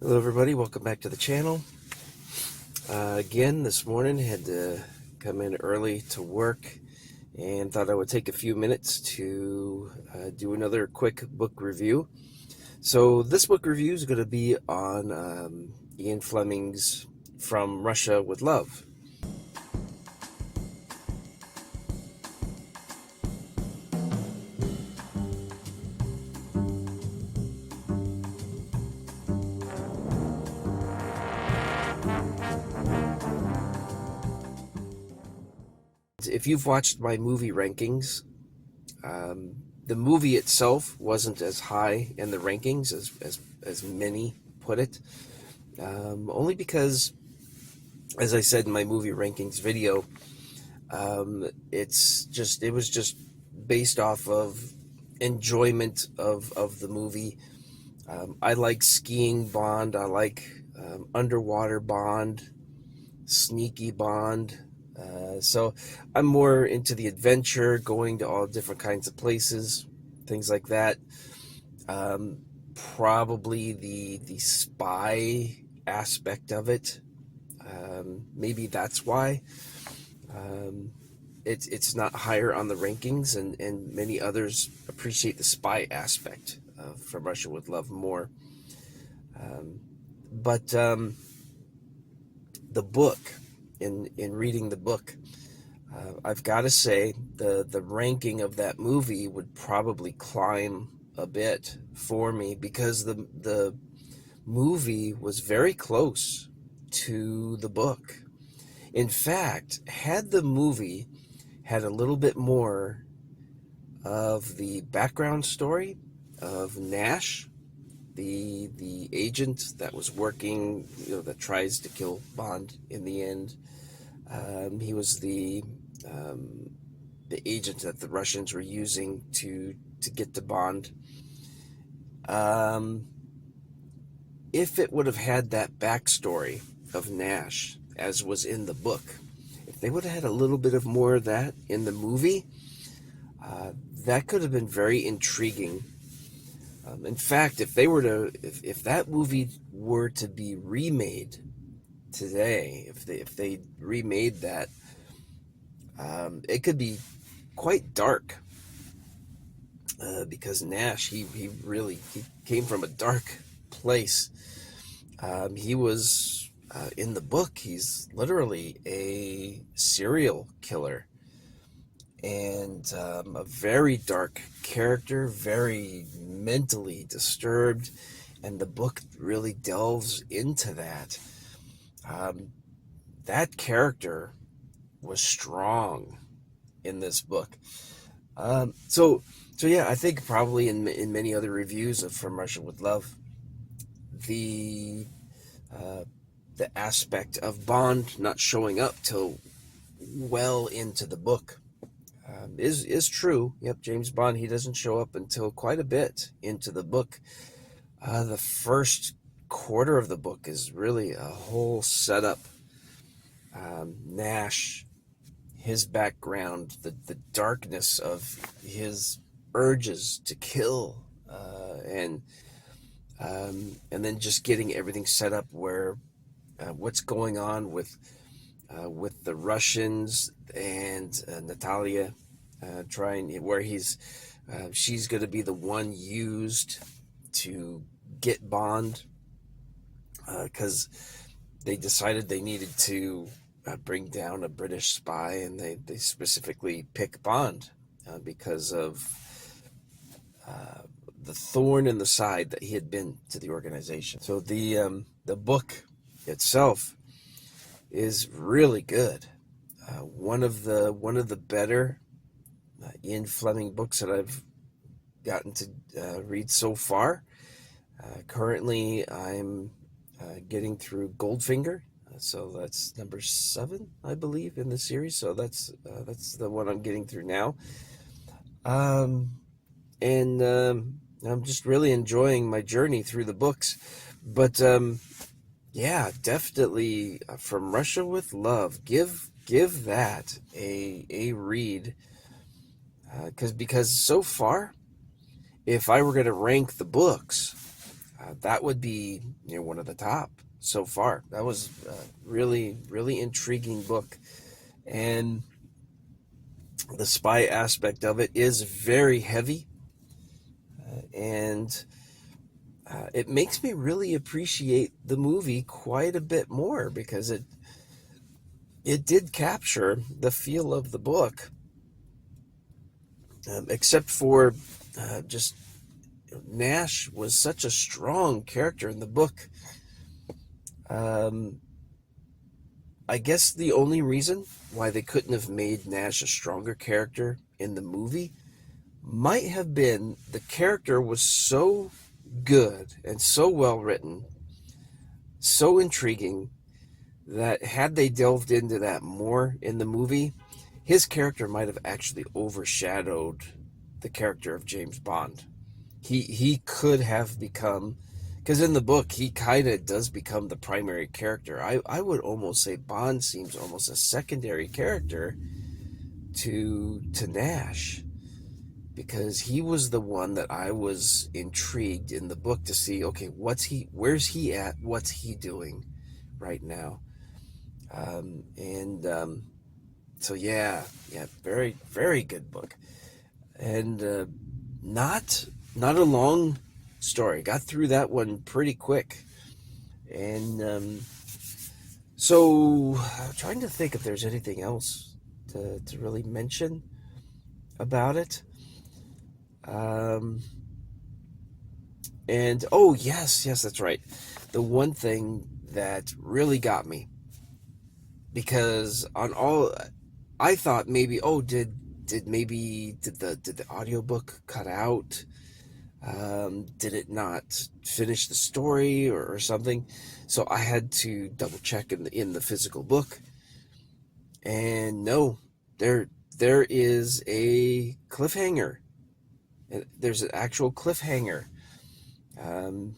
Hello everybody, welcome back to the channel. Again, this morning had to come in early to work and thought I would take a few minutes to do another quick book review. So this book review is going to be on Ian Fleming's From Russia with Love. If you've watched my movie rankings, the movie itself wasn't as high in the rankings as many put it, only because, as I said in my movie rankings video, it was just based off of enjoyment of the movie. I like skiing Bond, I like underwater Bond, sneaky Bond. So I'm more into the adventure, going to all different kinds of places, things like that. Probably the spy aspect of it. Maybe that's why it's not higher on the rankings, and many others appreciate the spy aspect of From Russia with Love more. But the book, in reading the book, I've got to say the ranking of that movie would probably climb a bit for me, because the movie was very close to the book. In fact, had the movie had a little bit more of the background story of Nash, the agent that was working, that tries to kill Bond in the end. He was the agent that the Russians were using to get to Bond. If it would have had that backstory of Nash, as was in the book, if they would have had a little bit of more of that in the movie, that could have been very intriguing. In fact, if that movie were to be remade today, if they remade that, it could be quite dark, because Nash, he came from a dark place. He was in the book, he's literally a serial killer, and a very dark character, very mentally disturbed, and the book really delves into that. That character was strong in this book. So yeah, I think probably in many other reviews of From Russia with Love, the aspect of Bond not showing up till well into the book is true. Yep, James Bond, he doesn't show up until quite a bit into the book. The first quarter of the book is really a whole setup. Nash, his background, the darkness of his urges to kill, and then just getting everything set up where what's going on with the Russians and Natalia, where she's going to be the one used to get Bond, because they decided they needed to bring down a British spy, and they specifically pick Bond because of the thorn in the side that he had been to the organization. So the book itself is really good. One of the better Ian Fleming books that I've gotten to read so far. Currently, I'm getting through Goldfinger, so that's number 7, I believe, in the series. So that's the one I'm getting through now, and I'm just really enjoying my journey through the books. But yeah, definitely From Russia with Love. Give that a read, because so far, if I were going to rank the books, that would be one of the top so far. That was a really, really intriguing book. And the spy aspect of it is very heavy. And it makes me really appreciate the movie quite a bit more because it did capture the feel of the book, except for just Nash was such a strong character in the book. Um, I guess the only reason why they couldn't have made Nash a stronger character in the movie might have been the character was so good and so well written, so intriguing, that had they delved into that more in the movie, his character might have actually overshadowed the character of James Bond. He could have become, because in the book he kind of does become the primary character. I would almost say Bond seems almost a secondary character to Nash, because he was the one that I was intrigued in the book to see, okay, where's he at, what's he doing right now. So yeah, very, very good book. And not a long story. Got through that one pretty quick. And so I'm trying to think if there's anything else to really mention about it. And oh yes, that's right. The one thing that really got me, because on all, I thought maybe, oh, did the audiobook cut out? Did it not finish the story or something? So I had to double check in the physical book, and no, there is a cliffhanger. There's an actual cliffhanger um,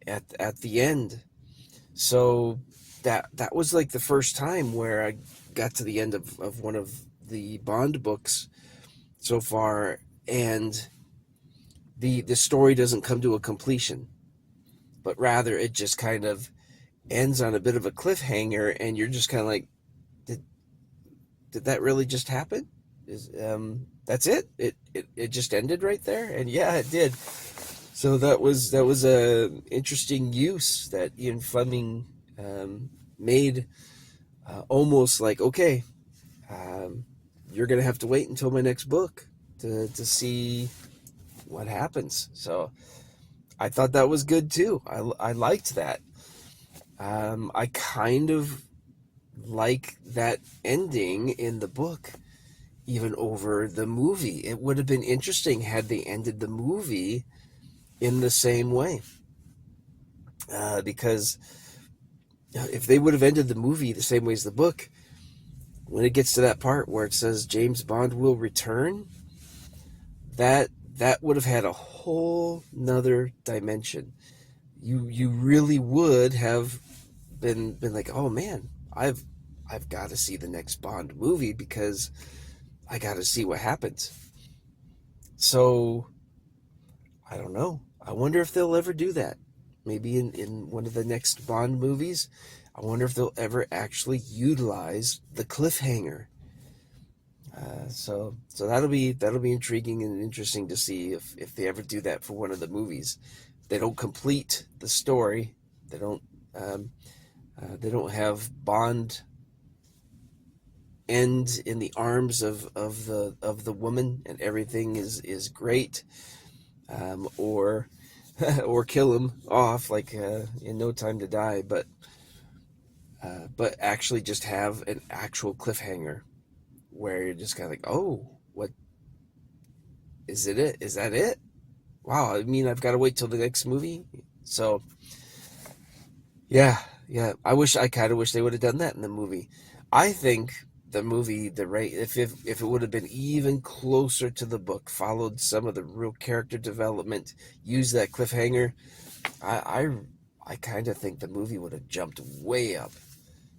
at the end. So that was like the first time where I got to the end of one of the Bond books so far, and the story doesn't come to a completion, but rather it just kind of ends on a bit of a cliffhanger, and you're just kind of like, did that really just happen? That's it? It just ended right there? And yeah, it did. So that was a interesting use that Ian Fleming made, almost like, okay, you're gonna have to wait until my next book to see what happens. So I thought that was good too. I liked that. I kind of like that ending in the book even over the movie. It would have been interesting had they ended the movie in the same way, because if they would have ended the movie the same way as the book, when it gets to that part where it says James Bond will return, that would have had a whole nother dimension. You really would have been like, oh man, I've got to see the next Bond movie because I got to see what happens. So I don't know. I wonder if they'll ever do that. Maybe in one of the next Bond movies. I wonder if they'll ever actually utilize the cliffhanger. So that'll be intriguing and interesting to see if they ever do that for one of the movies. They don't complete the story. They don't have Bond end in the arms of the woman and everything is great, or or kill him off like in No Time to Die, but actually just have an actual cliffhanger where you're just kind of like, oh, what is it? Is that it? Wow, I mean, I've got to wait till the next movie. So yeah, I kind of wish they would have done that in the movie. I think the movie, if it would have been even closer to the book, followed some of the real character development, used that cliffhanger, I kind of think the movie would have jumped way up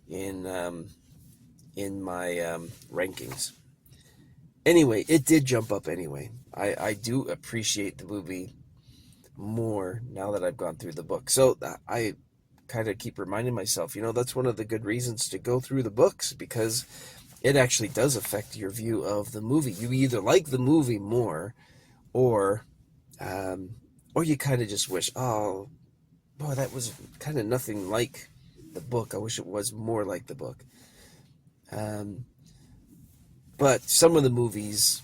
in my rankings. Anyway, it did jump up anyway. I do appreciate the movie more now that I've gone through the book. So I kind of keep reminding myself, that's one of the good reasons to go through the books, because it actually does affect your view of the movie. You either like the movie more, or um, or you kind of just wish, oh, boy, that was kind of nothing like the book. I wish it was more like the book. Um, but some of the movies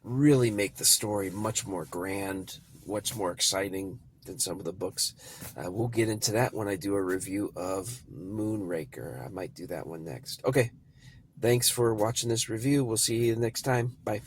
really make the story much more grand, much more exciting than some of the books. We'll get into that when I do a review of Moonraker. I might do that one next. Okay, thanks for watching this review. We'll see you next time. Bye.